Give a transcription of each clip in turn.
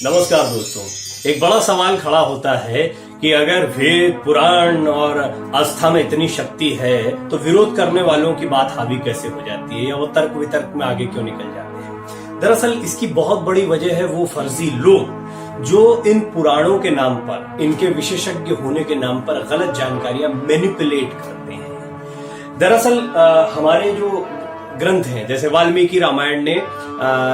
नमस्कार दोस्तों। एक बड़ा सवाल खड़ा होता है कि अगर वेद पुराण और आस्था में इतनी शक्ति है तो विरोध करने वालों की बात हावी कैसे हो जाती है या वो तर्क वितर्क में आगे क्यों निकल जाते हैं। दरअसल इसकी बहुत बड़ी वजह है वो फर्जी लोग जो इन पुराणों के नाम पर, इनके विशेषज्ञ होने के नाम पर गलत जानकारियां मैनिपुलेट करते हैं। दरअसल हमारे जो ग्रंथ हैं, जैसे वाल्मीकि रामायण ने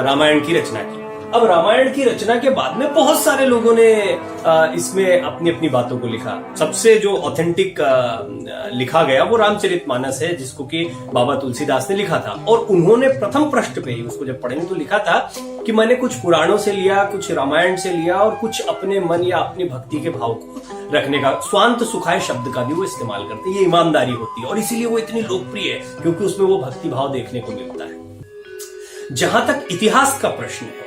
रामायण की रचना की। अब रामायण की रचना के बाद में बहुत सारे लोगों ने इसमें अपनी अपनी बातों को लिखा। सबसे जो ऑथेंटिक लिखा गया वो रामचरितमानस है, जिसको कि बाबा तुलसीदास ने लिखा था। और उन्होंने प्रथम पृष्ठ पे ही उसको जब पढ़ेंगे तो लिखा था कि मैंने कुछ पुराणों से लिया, कुछ रामायण से लिया और कुछ अपने मन या अपनी भक्ति के भाव को रखने का, स्वांत सुखाय शब्द का भी वो इस्तेमाल करते हैं। ये ईमानदारी होती है और इसीलिए वो इतनी लोकप्रिय है क्योंकि उसमें वो भक्ति भाव देखने को मिलता है। जहां तक इतिहास का प्रश्न है,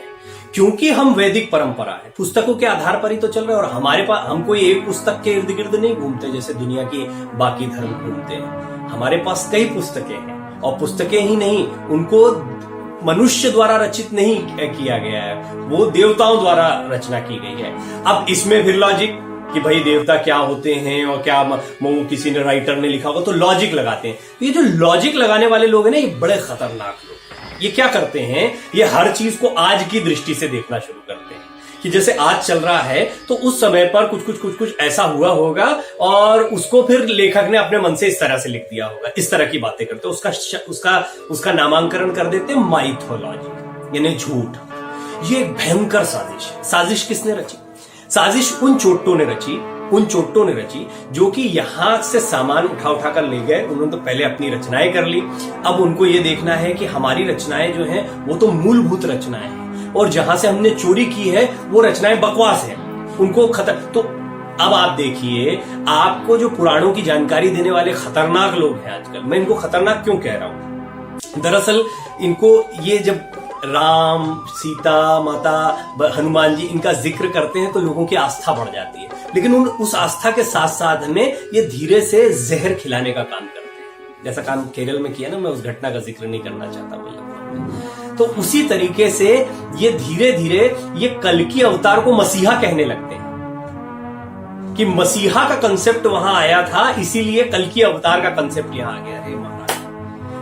क्योंकि हम वैदिक परंपरा है, पुस्तकों के आधार पर ही तो चल रहे हैं और हमारे पास, हम कोई एक पुस्तक के इर्द गिर्द नहीं घूमते जैसे दुनिया की बाकी धर्म घूमते हैं। हमारे पास कई पुस्तकें हैं और पुस्तकें ही नहीं, उनको मनुष्य द्वारा रचित नहीं किया गया है, वो देवताओं द्वारा रचना की गई है। अब इसमें फिर लॉजिक कि भाई देवता क्या होते हैं और क्या वो किसी ने राइटर ने लिखा होगा तो लॉजिक लगाते हैं। तो ये जो लॉजिक लगाने वाले लोग हैं ना, ये बड़े खतरनाक लोग। ये क्या करते हैं, ये हर चीज को आज की दृष्टि से देखना शुरू करते हैं कि जैसे आज चल रहा है तो उस समय पर कुछ ऐसा हुआ होगा और उसको फिर लेखक ने अपने मन से इस तरह से लिख दिया होगा। इस तरह की बातें करते हैं, उसका नामांकरण कर देते हैं माइथोलॉजी, यानी झूठ। ये एक भयंकर साजिश है। साजिश किसने रची? साजिश उन चोटों ने रची जो कि यहां से सामान उठा कर ले गए। उन्होंने तो पहले अपनी रचनाएं कर ली, अब उनको ये देखना है कि हमारी रचनाएं जो हैं वो तो मूलभूत रचनाएं हैं और जहां से हमने चोरी की है वो रचनाएं बकवास हैं, उनको तो अब आप देखिए, आपको जो पुराणों की जानकारी देने वाले खतरनाक लोग हैं आजकल, मैं इनको खतरनाक क्यों कह रहा हूं? दरअसल इनको ये जब राम, सीता माता, हनुमान जी इनका जिक्र करते हैं तो लोगों की आस्था बढ़ जाती है, लेकिन उस आस्था के साथ साथ में ये धीरे से जहर खिलाने का काम करते हैं। जैसा काम केरल में किया ना, मैं उस घटना का जिक्र नहीं करना चाहता बोला। तो उसी तरीके से ये धीरे धीरे ये कल की अवतार को मसीहा कहने लगते हैं कि मसीहा का कंसेप्ट वहां आया था, इसीलिए कल की अवतार का कंसेप्ट यहां आ गया।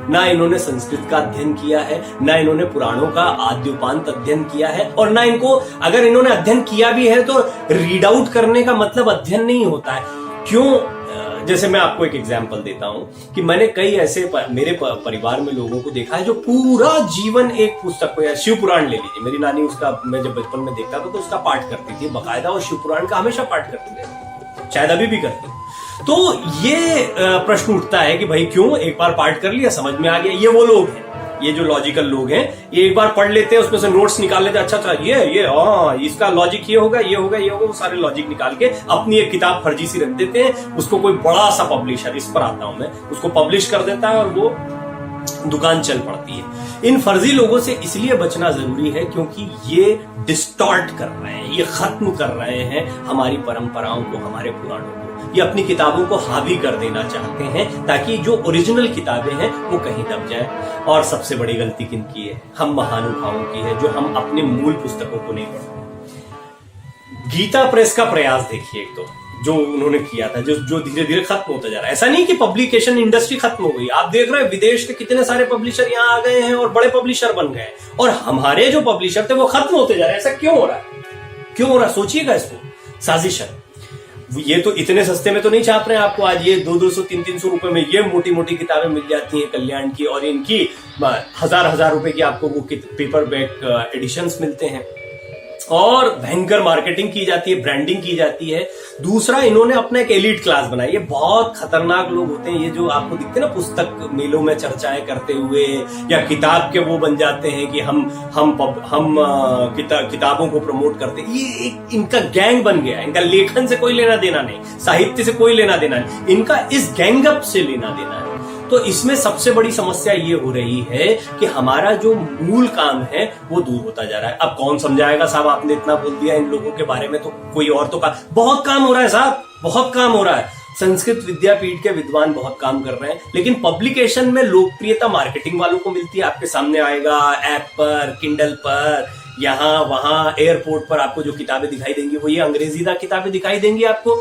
ना इन्होंने संस्कृत का अध्ययन किया है, ना इन्होंने पुराणों का आद्योपांत अध्ययन किया है, और ना इनको, अगर इन्होंने अध्ययन किया भी है तो रीड आउट करने का मतलब अध्ययन नहीं होता है। क्यों? जैसे मैं आपको एक एग्जांपल देता हूं कि मैंने कई ऐसे मेरे परिवार में लोगों को देखा है जो पूरा जीवन एक पुस्तक को, या शिव पुराण ले लीजिए, मेरी नानी उसका, मैं जब बचपन में देखता था तो उसका पाठ करती थी बाकायदा, और शिव पुराण का हमेशा पाठ करती थी, शायद अभी भी करती। तो ये प्रश्न उठता है कि भाई क्यों, एक बार पाठ कर लिया, समझ में आ गया। ये वो लोग हैं, ये जो लॉजिकल लोग हैं, ये एक बार पढ़ लेते हैं, उसमें से नोट्स निकाल लेते हैं, अच्छा ये इसका लॉजिक ये होगा, वो सारे लॉजिक निकाल के अपनी एक किताब फर्जी सी रख देते हैं। उसको कोई बड़ा सा पब्लिशर, इस पर आता हूं मैं, उसको पब्लिश कर देता है और वो दुकान चल पड़ती है। इन फर्जी लोगों से इसलिए बचना जरूरी है क्योंकि ये डिस्टॉर्ट कर रहे हैं, ये खत्म कर रहे हैं हमारी परंपराओं को, हमारे पुराणों को। ये अपनी किताबों को हावी कर देना चाहते हैं ताकि जो ओरिजिनल किताबें हैं वो कहीं दब जाए। और सबसे बड़ी गलती किनकी है? हम महानुभावों की है, जो हम अपने मूल पुस्तकों को नहीं पढ़ते। गीता प्रेस का प्रयास देखिए, एक तो जो उन्होंने किया था, जो धीरे धीरे खत्म होता जा रहा है। ऐसा नहीं कि पब्लिकेशन इंडस्ट्री खत्म हो गई, आप देख रहे हैं विदेश के कितने सारे पब्लिशर यहाँ आ गए हैं और बड़े पब्लिशर बन गए, और हमारे जो पब्लिशर थे वो खत्म होते जा रहे हैं। ऐसा क्यों हो रहा है? सोचिएगा इसको। साजिश है ये। तो इतने सस्ते में तो नहीं छाप रहे हैं आपको। आज ये 200, 300 रुपए में ये मोटी मोटी किताबें मिल जाती हैं कल्याण की, और इनकी हजार रुपए की आपको वो पेपर बैक एडिशंस मिलते हैं, और भयंकर मार्केटिंग की जाती है, ब्रांडिंग की जाती है। दूसरा, इन्होंने अपना एक एलीट क्लास बनाई। ये बहुत खतरनाक लोग होते हैं, ये जो आपको दिखते हैं ना पुस्तक मेलों में चर्चाएं करते हुए, या किताब के वो बन जाते हैं कि हम किताबों को प्रमोट करते हैं। ये एक इनका गैंग बन गया। इनका लेखन से कोई लेना देना नहीं, साहित्य से कोई लेना देना नहीं, इनका इस गैंगअप से लेना देना है। तो इसमें सबसे बड़ी समस्या ये हो रही है कि हमारा जो मूल काम है वो दूर होता जा रहा है। अब कौन समझाएगा साहब, आपने इतना बोल दिया इन लोगों के बारे में, तो कोई और तो बहुत काम हो रहा है साहब, बहुत काम हो रहा है। संस्कृत विद्यापीठ के विद्वान बहुत काम कर रहे हैं, लेकिन पब्लिकेशन में लोकप्रियता मार्केटिंग वालों को मिलती है। आपके सामने आएगा ऐप पर, किंडल पर, यहाँ वहां एयरपोर्ट पर आपको जो किताबें दिखाई देंगी वो ये अंग्रेजीदा किताबें दिखाई देंगी आपको।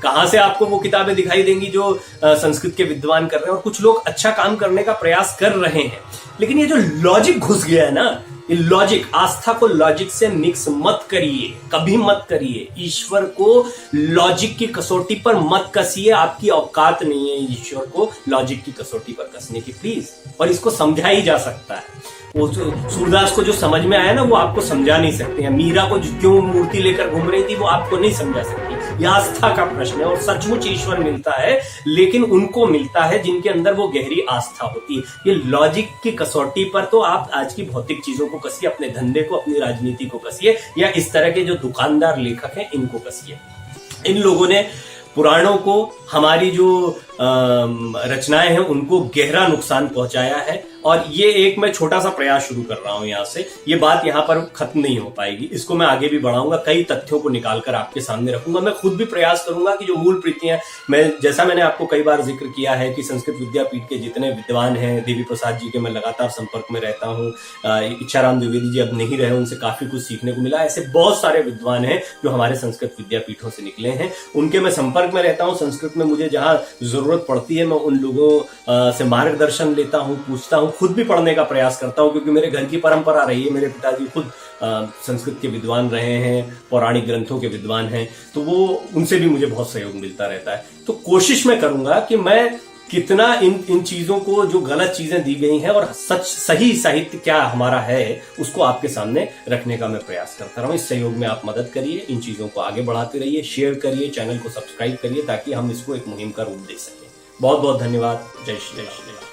कहां से आपको वो किताबें दिखाई देंगी जो संस्कृत के विद्वान कर रहे हैं। और कुछ लोग अच्छा काम करने का प्रयास कर रहे हैं, लेकिन ये जो लॉजिक घुस गया है ना, ये लॉजिक, आस्था को लॉजिक से मिक्स मत करिए, कभी मत करिए। ईश्वर को लॉजिक की कसौटी पर मत कसिए, आपकी औकात नहीं है ईश्वर को लॉजिक की कसौटी पर कसने की, प्लीज। और इसको समझा ही जा सकता है। वो सूरदास को जो समझ में आया ना, वो आपको समझा नहीं सकते हैं। मीरा को क्यों मूर्ति लेकर घूम रही थी, वो आपको नहीं समझा सकती। यह आस्था का प्रश्न है। और सचमुच ईश्वर मिलता है, लेकिन उनको मिलता है जिनके अंदर वो गहरी आस्था होती है। ये लॉजिक की कसौटी पर तो आप आज की भौतिक चीजों को कसिए, अपने धंधे को, अपनी राजनीति को कसिए, या इस तरह के जो दुकानदार लेखक हैं इनको कसिए। इन लोगों ने पुराणों को, हमारी जो रचनाएं हैं उनको गहरा नुकसान पहुंचाया है। और ये एक मैं छोटा सा प्रयास शुरू कर रहा हूं यहां से। ये बात यहां पर खत्म नहीं हो पाएगी, इसको मैं आगे भी बढ़ाऊंगा, कई तथ्यों को निकालकर आपके सामने रखूंगा। मैं खुद भी प्रयास करूंगा कि जो मूल प्रीतियां, जैसा मैंने आपको कई बार जिक्र किया है कि संस्कृत विद्यापीठ के जितने विद्वान हैं, देवी प्रसाद जी के मैं लगातार संपर्क में रहता हूँ, इच्छाराम द्विवेदी जी अब नहीं रहे, उनसे काफी कुछ सीखने को मिला। ऐसे बहुत सारे विद्वान हैं जो हमारे संस्कृत विद्यापीठों से निकले हैं, उनके मैं संपर्क में रहता हूँ। संस्कृत में मुझे जहां जरूरत पड़ती है मैं उन लोगों से मार्गदर्शन लेता हूँ, पूछता हूँ, खुद भी पढ़ने का प्रयास करता हूँ, क्योंकि मेरे घर की परंपरा रही है। मेरे पिताजी खुद संस्कृत के विद्वान रहे हैं, पौराणिक ग्रंथों के विद्वान हैं, तो वो उनसे भी मुझे बहुत सहयोग मिलता रहता है। तो कोशिश मैं करूंगा कि मैं कितना इन चीजों को, जो गलत चीजें दी गई हैं और सही साहित्य क्या हमारा है, उसको आपके सामने रखने का मैं प्रयास करता रहा हूं। इस सहयोग में आप मदद करिए, इन चीजों को आगे बढ़ाते रहिए, शेयर करिए, चैनल को सब्सक्राइब करिए, ताकि हम इसको एक मुहिम का रूप दे सकें। बहुत बहुत धन्यवाद। जय श्री राम।